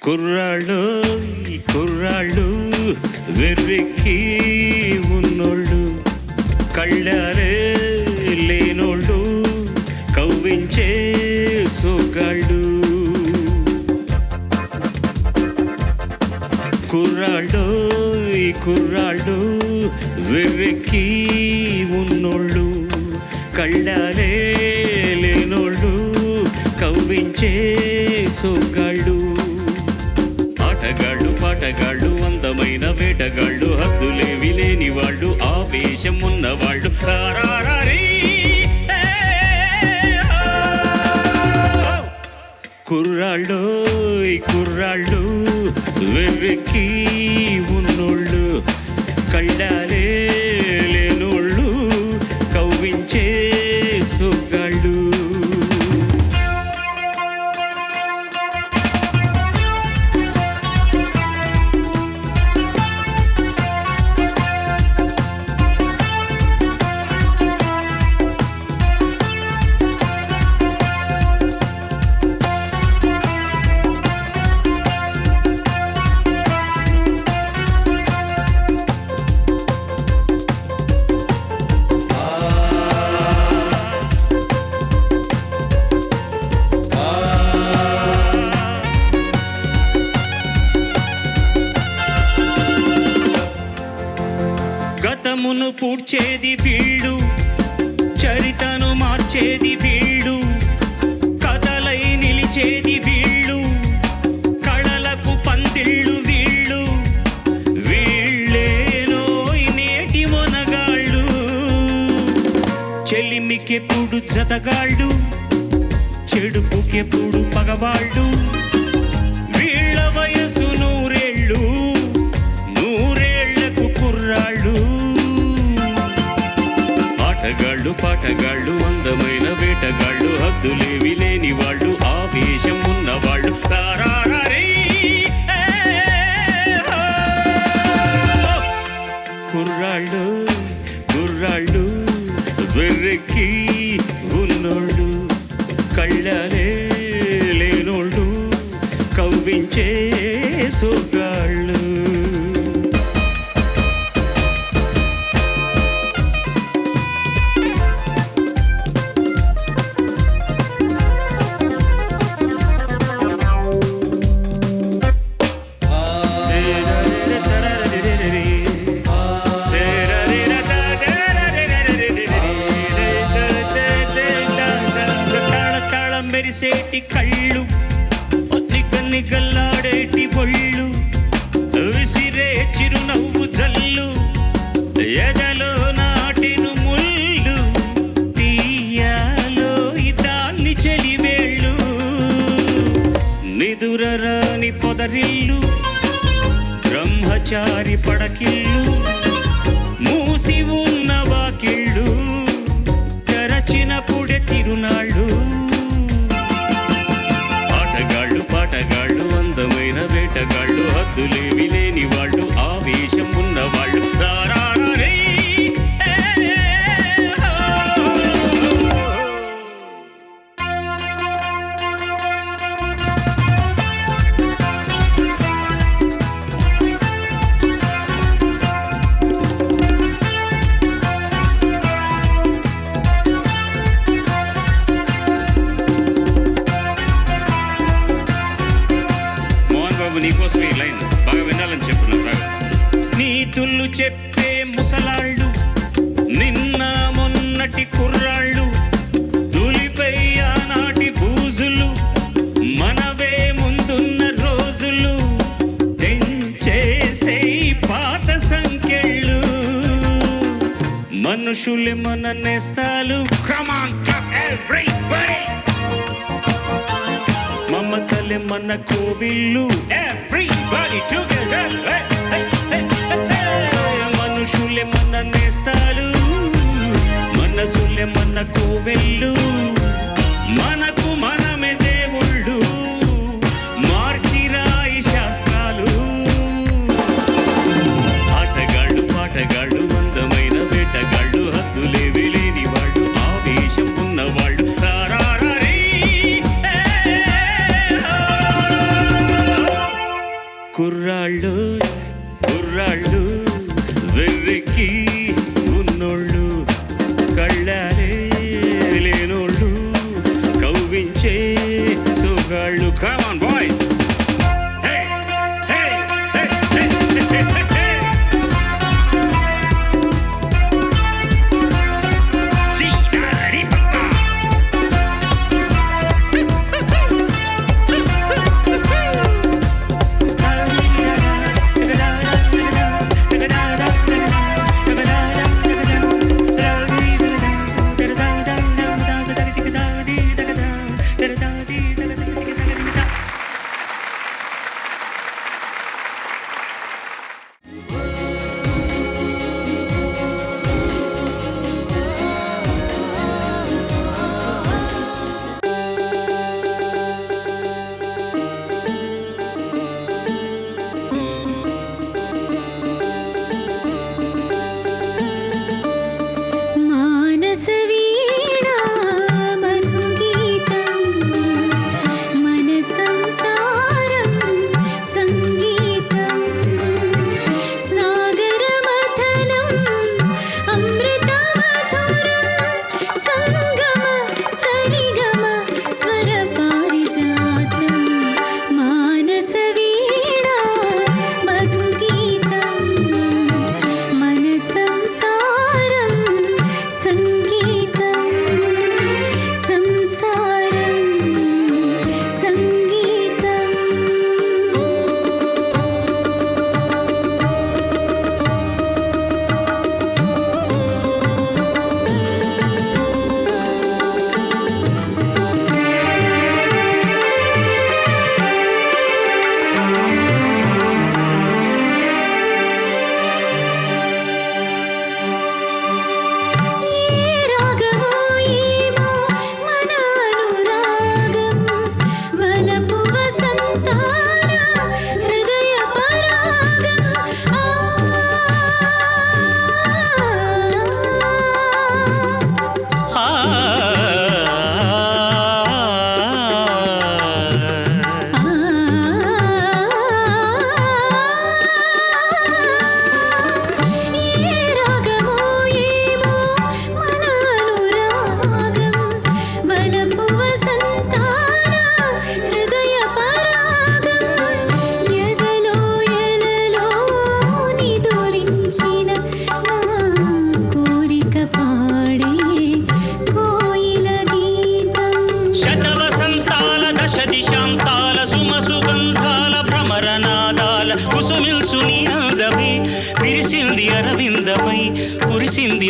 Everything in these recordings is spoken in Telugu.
కుర్రాళ్ళు ఈ కుర్రాళ్ళు వెర్రెక్కి ఉన్నోళ్ళు, కళ్ళారే లేనోళ్ళు, కవ్వించే సోగాళ్ళు. కుర్రాళ్ళు ఈ కుర్రాళ్ళు వెర్రెక్కి ఉన్నోళ్ళు, కళ్ళారే లేనోళ్ళు, కవ్వించే సోగాళ్ళు. ఆటగాళ్ళు పాటగాళ్ళు అందమైన వేటగాళ్ళు, హద్దులేవి లేని వాళ్ళు, ఆవేశం ఉన్నవాళ్ళు. కుర్రాళ్ళు కుర్రాళ్ళు వెర్రెక్కి ఉన్నోళ్ళు, కళ్ళాలే లేనోళ్ళు, కవ్వించే సొగ్గాళ్ళు. గతమును పూడ్చేది వీళ్ళు, చరితను మార్చేది వీళ్ళు, కథలై నిలిచేది వీళ్ళు, కళలకు పందిళ్ళు వీళ్ళు. వీళ్ళేనో నేటి మొనగాళ్ళు, చెలిమికెప్పుడు జతగాళ్ళు, చెడుపుకెప్పుడు పగవాళ్ళు. వీళ్ళ వయసు నూరేళ్ళు, నూరేళ్లకు కుర్రాళ్ళు. ఆటగాళ్ళు పాటగాళ్ళు అందమైన వేటగాళ్ళు, హద్దులేవి లేని వాళ్ళు, ఆవేశం ఉన్నవాళ్ళు. కుర్రాళ్ళు కుర్రాళ్ళు వెర్రెక్కి ఉన్నోళ్ళు, కళ్ళనే లేనోళ్ళు, కవ్వించే సొగ్గాళ్ళు. మెరిసేటి కళ్ళు, నిగల్లాడేటి ఒళ్ళు, విసిరే చిరునవ్వు జల్లు, ఎదలో నాటిను ముళ్ళు, తీయాలో ఇదాన్ని చెలివేళ్ళు. నిదురరాని పొదరిల్లు, బ్రహ్మచారి పడకిల్లు, మూసి ఉన్న వాకిళ్ళు, తెరచినప్పుడే తిరునాళ్ళు. ఆటగాళ్ళు పాటగాళ్ళు అందమైన వేటగాళ్ళు, హద్దులేవి లేని వాళ్ళు, ఆవేశం ఉన్నవాళ్ళు. నీకోసం ఈ లైన్ బాగా వినాలని చెప్పున్నా. నీతులు చెప్పే ముసలాళ్ళు, నిన్న మొన్నటి కుర్రాళ్ళు, తులిపై ఆనాటి బూజులు, మనవే ముందున్న రోజులు, తెంచేసే పాత సంకెళ్ళు. మనుషులే మన నేస్తాలు, మమతలే మన కోవిళ్ళు, మనుషులే మన నేస్తాలు, మనసులే మన కోవెళ్ళు, మనకు మనమే దేవుళ్ళు, మార్చిరాయి శాస్త్రాలు. ఆటగాళ్ళు పాటగాళ్ళు అందమైన వేటగాళ్ళు, హద్దులేవి లేని వాళ్ళు, ఆవేశం ఉన్నవాళ్ళు.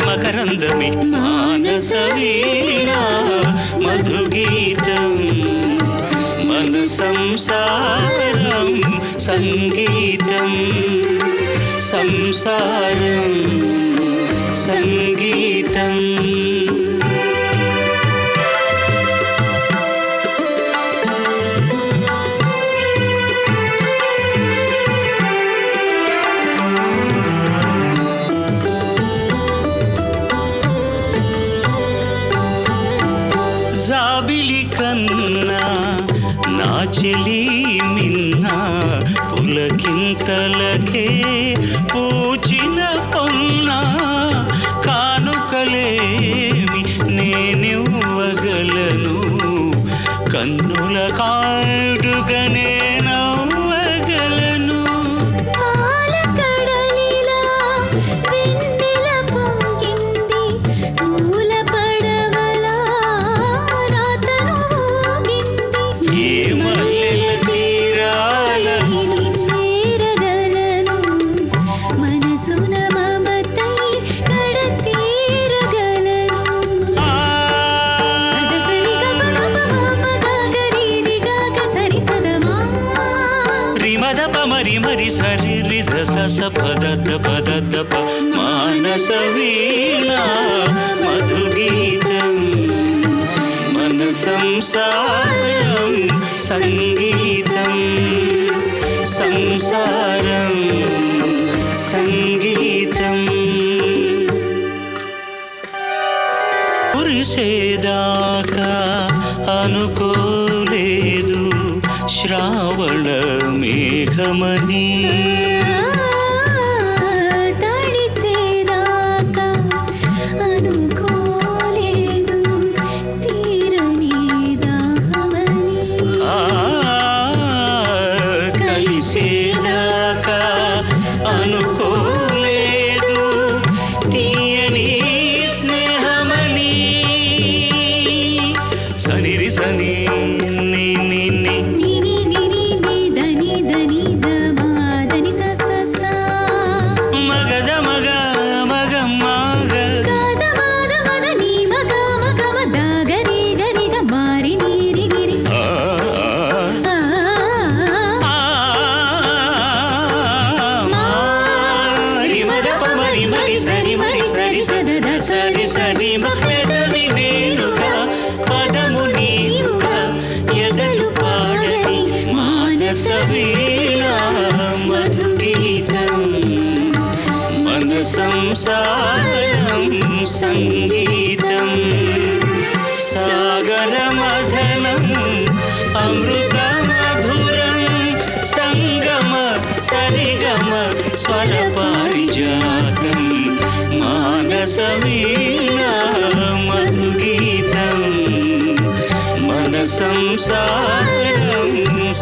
మకరందమే మానస వీణ మధుగీతం మన సంసారం సంగీతం సంసారం సంగీతం జాబిలి కన్నా నా చెలి మిన్నా పులకింతలకే పూచిన పొన్నా కానుకలేమి నేనివ్వగలను కన్నుల కాడుగనే నవ్వగలను మరి మరి సరి రిధ సస పదత పదత ప మానస వీణ మధుగీతం మన సంసారం సంగీతం సంసారం సంగీతం కురిసేదాకా అనుకోలేదు శ్రావణ మేఘమని తడిసేదాకా అనుకోలేదు తీరని దాహమని కలిసేదాకా అనుకోలేదు తీయని స్నేహమని సనిరి సని సరి సరి పెదవి వేరుగా పదము నీవుగా ఎదలు పాడని మానస వీణ మధుగీతం మన సంసారం సంగీతం సాగర మథనం అమృత మధురం సంగమ సరిగమ స్వర పారిజాతం మానస వీణ మధుగీతం మన సంసారం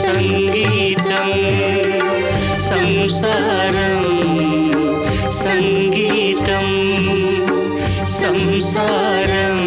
సంగీతం సంసారం సంగీతం సంసారం